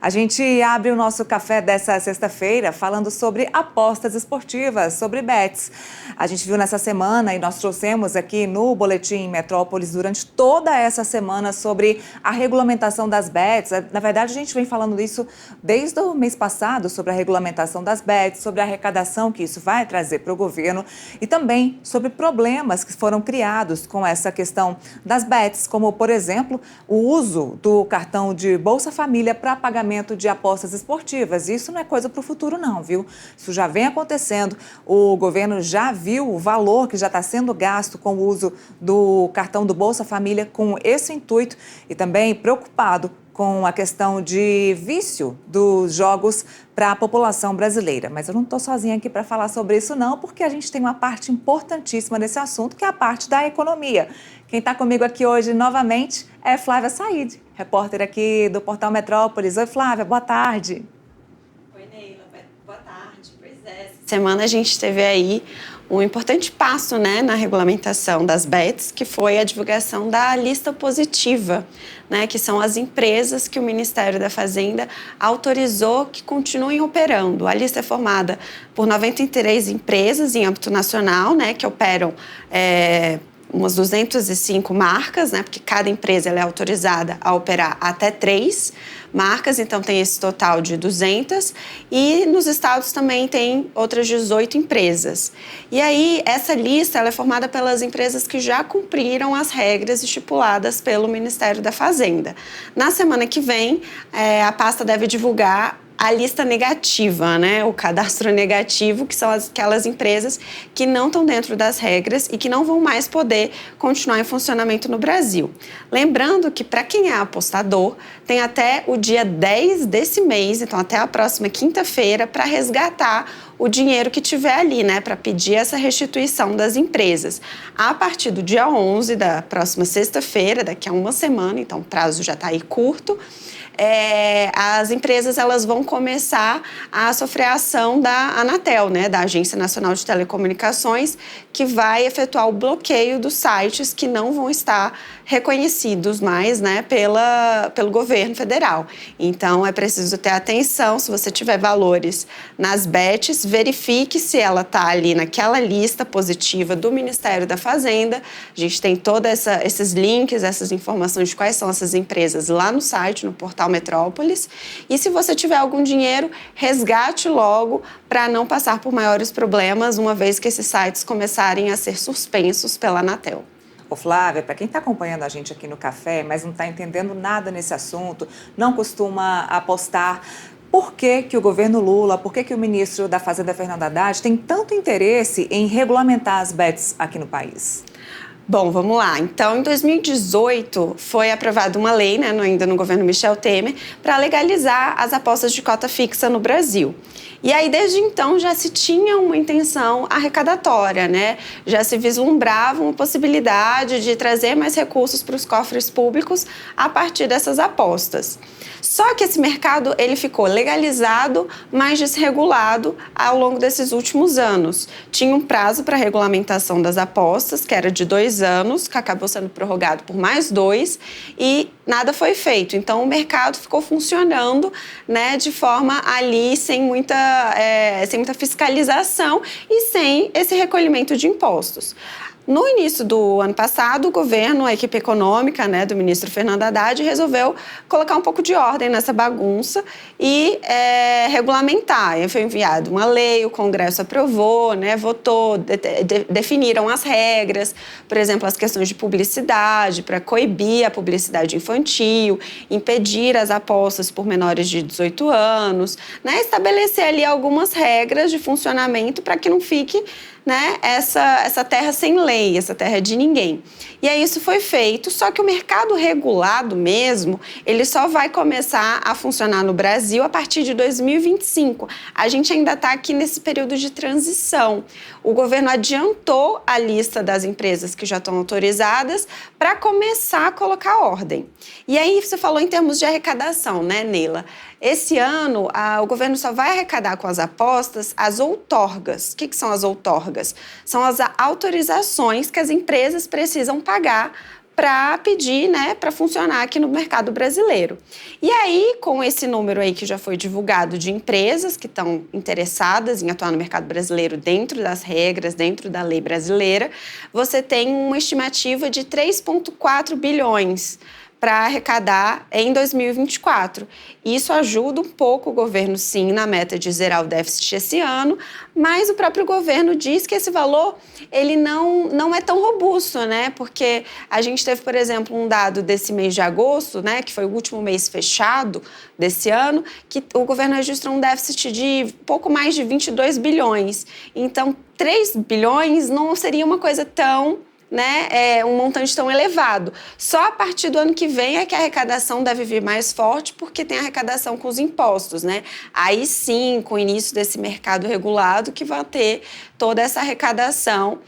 A gente abre o nosso café dessa sexta-feira falando sobre apostas esportivas, sobre bets. A gente viu nessa semana e nós trouxemos aqui no Boletim Metrópolis durante toda essa semana sobre a regulamentação das bets. Na verdade, a gente vem falando isso desde o mês passado, sobre a regulamentação das bets, sobre a arrecadação que isso vai trazer para o governo e também sobre problemas que foram criados com essa questão das bets, como, por exemplo, o uso do cartão de Bolsa Família para pagamento de apostas esportivas. Isso não é coisa para o futuro não, viu? Isso já vem acontecendo. O governo já viu o valor que já está sendo gasto com o uso do cartão do Bolsa Família com esse intuito e também preocupado com a questão de vício dos jogos para a população brasileira. Mas eu não estou sozinha aqui para falar sobre isso não, porque a gente tem uma parte importantíssima nesse assunto, que é a parte da economia. Quem está comigo aqui hoje, novamente, é Flávia Said, repórter aqui do Portal Metrópolis. Oi, Flávia, boa tarde. Oi, Neila, boa tarde. Pois é, essa semana a gente teve aí um importante passo, na regulamentação das bets, que foi a divulgação da lista positiva, que são as empresas que o Ministério da Fazenda autorizou que continuem operando. A lista é formada por 93 empresas em âmbito nacional, que operam umas 205 marcas, porque cada empresa ela é autorizada a operar até 3 marcas, então tem esse total de 200, e nos estados também tem outras 18 empresas. E aí, essa lista ela é formada pelas empresas que já cumpriram as regras estipuladas pelo Ministério da Fazenda. Na semana que vem, a pasta deve divulgar a lista negativa, o cadastro negativo, que são aquelas empresas que não estão dentro das regras e que não vão mais poder continuar em funcionamento no Brasil. Lembrando que, para quem é apostador, tem até o dia 10 desse mês, então até a próxima quinta-feira, para resgatar o dinheiro que tiver ali, para pedir essa restituição das empresas. A partir do dia 11 da próxima sexta-feira, daqui a uma semana, então o prazo já está aí curto, as empresas elas vão começar a sofrer a ação da Anatel, da Agência Nacional de Telecomunicações, que vai efetuar o bloqueio dos sites que não vão estar reconhecidos mais pelo governo federal. Então, é preciso ter atenção. Se você tiver valores nas bets, verifique se ela está ali naquela lista positiva do Ministério da Fazenda. A gente tem todos esses links, essas informações de quais são essas empresas lá no site, no Portal Metrópolis. E se você tiver algum dinheiro, resgate logo para não passar por maiores problemas, uma vez que esses sites começarem a ser suspensos pela Anatel. Ô Flávia, para quem está acompanhando a gente aqui no café, mas não está entendendo nada nesse assunto, não costuma apostar, por que o governo Lula, por que o ministro da Fazenda, Fernando Haddad, tem tanto interesse em regulamentar as bets aqui no país? Bom, vamos lá. Então, em 2018, foi aprovada uma lei, ainda no governo Michel Temer, para legalizar as apostas de cota fixa no Brasil. E aí, desde então, já se tinha uma intenção arrecadatória, Já se vislumbrava uma possibilidade de trazer mais recursos para os cofres públicos a partir dessas apostas. Só que esse mercado ele ficou legalizado, mas desregulado ao longo desses últimos anos. Tinha um prazo para a regulamentação das apostas, que era de 2 anos, que acabou sendo prorrogado por mais 2, e nada foi feito. Então, o mercado ficou funcionando de forma ali sem muita fiscalização e sem esse recolhimento de impostos. No início do ano passado, o governo, a equipe econômica do ministro Fernando Haddad, resolveu colocar um pouco de ordem nessa bagunça e regulamentar. Foi enviada uma lei, o Congresso aprovou, votou, definiram as regras, por exemplo, as questões de publicidade, para coibir a publicidade infantil, impedir as apostas por menores de 18 anos, estabelecer ali algumas regras de funcionamento para que não fique essa terra sem lei, essa terra de ninguém. E aí isso foi feito, só que o mercado regulado mesmo, ele só vai começar a funcionar no Brasil a partir de 2025. A gente ainda está aqui nesse período de transição. O governo adiantou a lista das empresas que já estão autorizadas para começar a colocar ordem. E aí você falou em termos de arrecadação, Neila? Esse ano, o governo só vai arrecadar com as apostas as outorgas. O que são as outorgas? São as autorizações que as empresas precisam pagar para pedir, né, para funcionar aqui no mercado brasileiro. E aí, com esse número aí que já foi divulgado de empresas que estão interessadas em atuar no mercado brasileiro dentro das regras, dentro da lei brasileira, você tem uma estimativa de 3,4 bilhões para arrecadar em 2024. Isso ajuda um pouco o governo, sim, na meta de zerar o déficit esse ano, mas o próprio governo diz que esse valor ele não é tão robusto, né? Porque a gente teve, por exemplo, um dado desse mês de agosto, né, que foi o último mês fechado desse ano, que o governo registrou um déficit de pouco mais de 22 bilhões. Então, 3 bilhões não seria uma coisa tão, né, um montante tão elevado. Só a partir do ano que vem é que a arrecadação deve vir mais forte, porque tem arrecadação com os impostos, né? Aí sim, com o início desse mercado regulado, que vai ter toda essa arrecadação.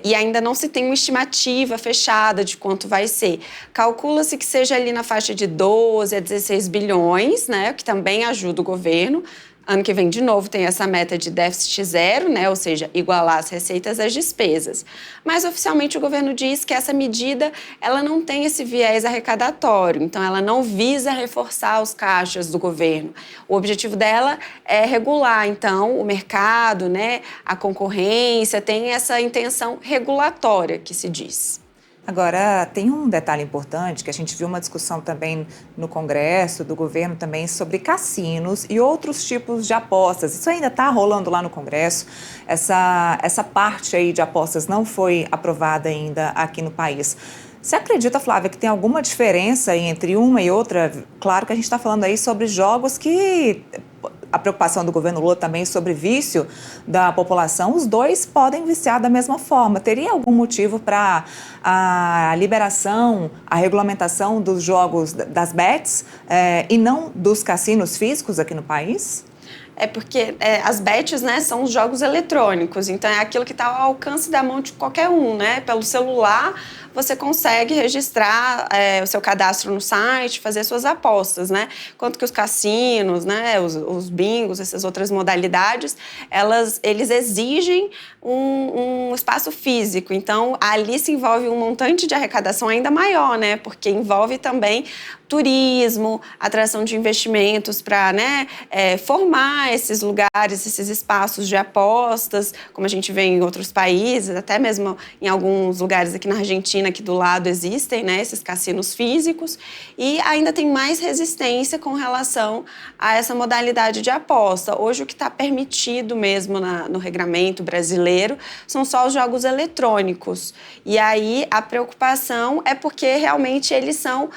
E ainda não se tem uma estimativa fechada de quanto vai ser. Calcula-se que seja ali na faixa de 12 a 16 bilhões, né, que também ajuda o governo. Ano que vem, de novo, tem essa meta de déficit zero, né? Ou seja, igualar as receitas às despesas. Mas, oficialmente, o governo diz que essa medida ela não tem esse viés arrecadatório, então ela não visa reforçar os caixas do governo. O objetivo dela é regular, então, o mercado, né? A concorrência, tem essa intenção regulatória que se diz. Agora, tem um detalhe importante, que a gente viu uma discussão também no Congresso, do governo também, sobre cassinos e outros tipos de apostas. Isso ainda está rolando lá no Congresso. Essa parte aí de apostas não foi aprovada ainda aqui no país. Você acredita, Flávia, que tem alguma diferença entre uma e outra? Claro que a gente está falando aí sobre jogos que... A preocupação do governo Lula também sobre vício da população, os dois podem viciar da mesma forma. Teria algum motivo para a liberação, a regulamentação dos jogos das bets e não dos cassinos físicos aqui no país? É porque as bets, né, são os jogos eletrônicos, então é aquilo que está ao alcance da mão de qualquer um, né? Pelo celular você consegue registrar o seu cadastro no site, fazer suas apostas, né? Enquanto que os cassinos, né, os bingos, essas outras modalidades, eles exigem um espaço físico. Então, ali se envolve um montante de arrecadação ainda maior, né? Porque envolve também turismo, atração de investimentos para, né, formar esses lugares, esses espaços de apostas, como a gente vê em outros países, até mesmo em alguns lugares aqui na Argentina, aqui do lado existem, né, esses cassinos físicos, e ainda tem mais resistência com relação a essa modalidade de aposta. Hoje o que está permitido mesmo no regramento brasileiro são só os jogos eletrônicos. E aí a preocupação é porque realmente eles são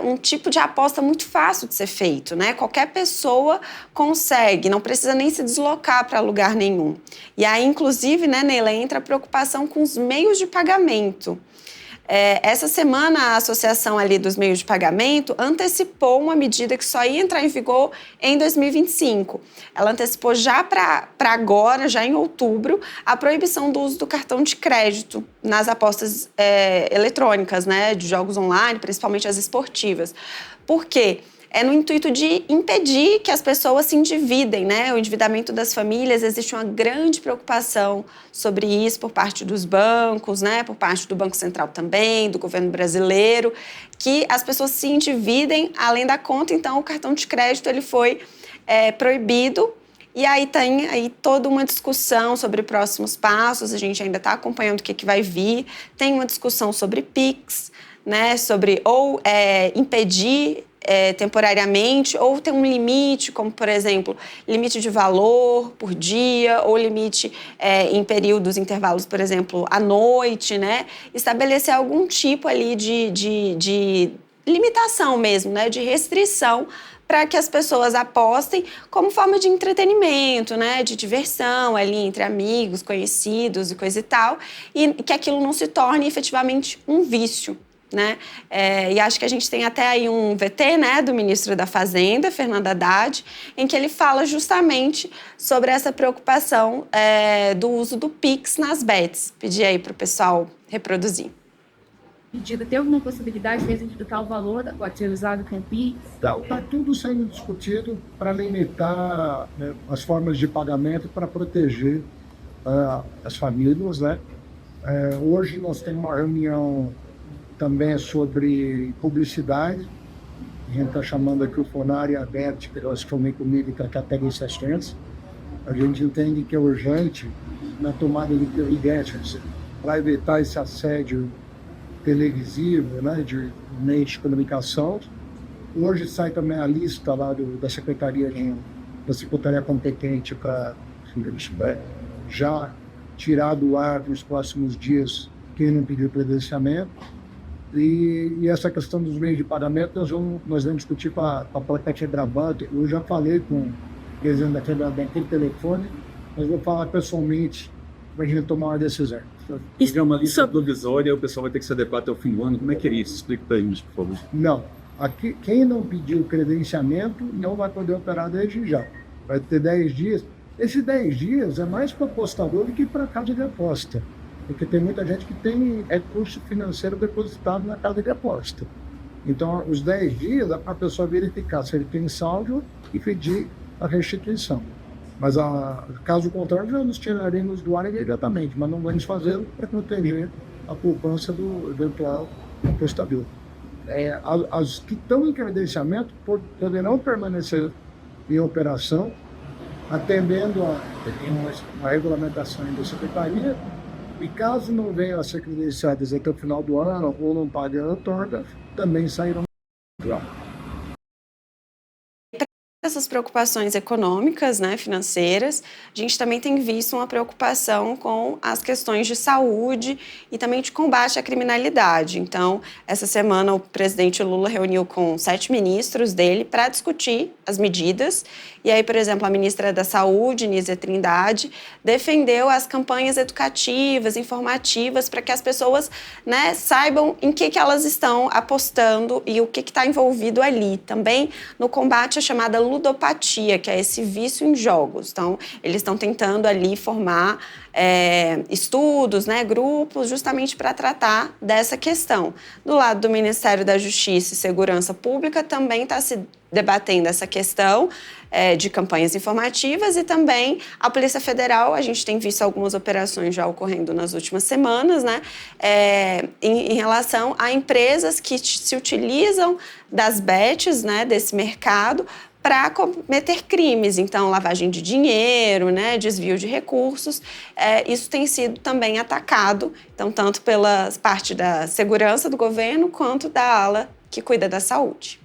um tipo de aposta muito fácil de ser feito, né? Qualquer pessoa consegue, não precisa nem se deslocar para lugar nenhum. E aí, inclusive, né, Neila, entra a preocupação com os meios de pagamento. Essa semana, a Associação ali dos Meios de Pagamento antecipou uma medida que só ia entrar em vigor em 2025. Ela antecipou já para agora, já em outubro, a proibição do uso do cartão de crédito nas apostas eletrônicas, né, de jogos online, principalmente as esportivas. Por quê? É no intuito de impedir que as pessoas se endividem, né? O endividamento das famílias, existe uma grande preocupação sobre isso por parte dos bancos, né? Por parte do Banco Central também, do governo brasileiro, que as pessoas se endividem além da conta. Então, o cartão de crédito ele foi proibido. E aí tem toda uma discussão sobre próximos passos, a gente ainda está acompanhando o que vai vir. Tem uma discussão sobre PIX, né? Sobre impedir temporariamente, ou tem um limite, como, por exemplo, limite de valor por dia, ou limite em períodos, intervalos, por exemplo, à noite, né? Estabelecer algum tipo ali de limitação mesmo, né? De restrição para que as pessoas apostem como forma de entretenimento, né? De diversão ali entre amigos, conhecidos e coisa e tal, e que aquilo não se torne efetivamente um vício. Né? E acho que a gente tem até aí um VT, né, do ministro da Fazenda, Fernando Haddad, em que ele fala justamente sobre essa preocupação do uso do PIX nas bets. Pedir aí para o pessoal reproduzir. Medida, tem alguma possibilidade de explicar o valor utilizado com o PIX? Está tudo sendo discutido para limitar, né, as formas de pagamento para proteger as famílias, né? Hoje nós temos uma reunião também é sobre publicidade. A gente está chamando aqui o Fonar e a Beth, que elas também comigo, que é a Catarina Assistência. A gente entende que é urgente na tomada de providências para evitar esse assédio televisivo, né, de meios de comunicação. Hoje sai também a lista lá da Secretaria competente para já tirar do ar nos próximos dias quem não pediu credenciamento. E essa questão dos meios de pagamento nós vamos discutir com a própria Quebra-Banco. Eu já falei com o presidente da Quebra-Banco pelo telefone, mas vou falar pessoalmente para a gente tomar uma decisão. Se é uma lista provisória, o pessoal vai ter que se adequar até o fim do ano. Como é que é isso? Explica para a gente, por favor. Não. Aqui, quem não pediu credenciamento não vai poder operar desde já. Vai ter 10 dias. Esses 10 dias é mais para apostador do que para casa de aposta. Porque tem muita gente que tem recurso financeiro depositado na casa de aposta. Então, os 10 dias é para a pessoa verificar se ele tem saldo e pedir a restituição. Mas, caso contrário, já nos tiraremos do ar imediatamente, mas não vamos fazê-lo para proteger a poupança do eventual apostador. As que estão em credenciamento poderão permanecer em operação, atendendo a regulamentação da Secretaria, e caso não venham a ser credenciadas até o final do ano ou não paguem a outorga, também sairão do ar. Essas preocupações econômicas, né, financeiras, a gente também tem visto uma preocupação com as questões de saúde e também de combate à criminalidade. Então, essa semana o presidente Lula reuniu com 7 ministros dele para discutir as medidas. E aí, por exemplo, a ministra da Saúde, Nízia Trindade, defendeu as campanhas educativas, informativas, para que as pessoas, né, saibam em que elas estão apostando e o que está envolvido ali. Também no combate à chamada ludopatia, que é esse vício em jogos. Então, eles estão tentando ali formar estudos, né, grupos, justamente para tratar dessa questão. Do lado do Ministério da Justiça e Segurança Pública também está se debatendo essa questão de campanhas informativas, e também a Polícia Federal. A gente tem visto algumas operações já ocorrendo nas últimas semanas, né, em relação a empresas que se utilizam das bets, né, desse mercado, para cometer crimes. Então, lavagem de dinheiro, né, desvio de recursos, isso tem sido também atacado, então, tanto pela parte da segurança do governo, quanto da ala que cuida da saúde.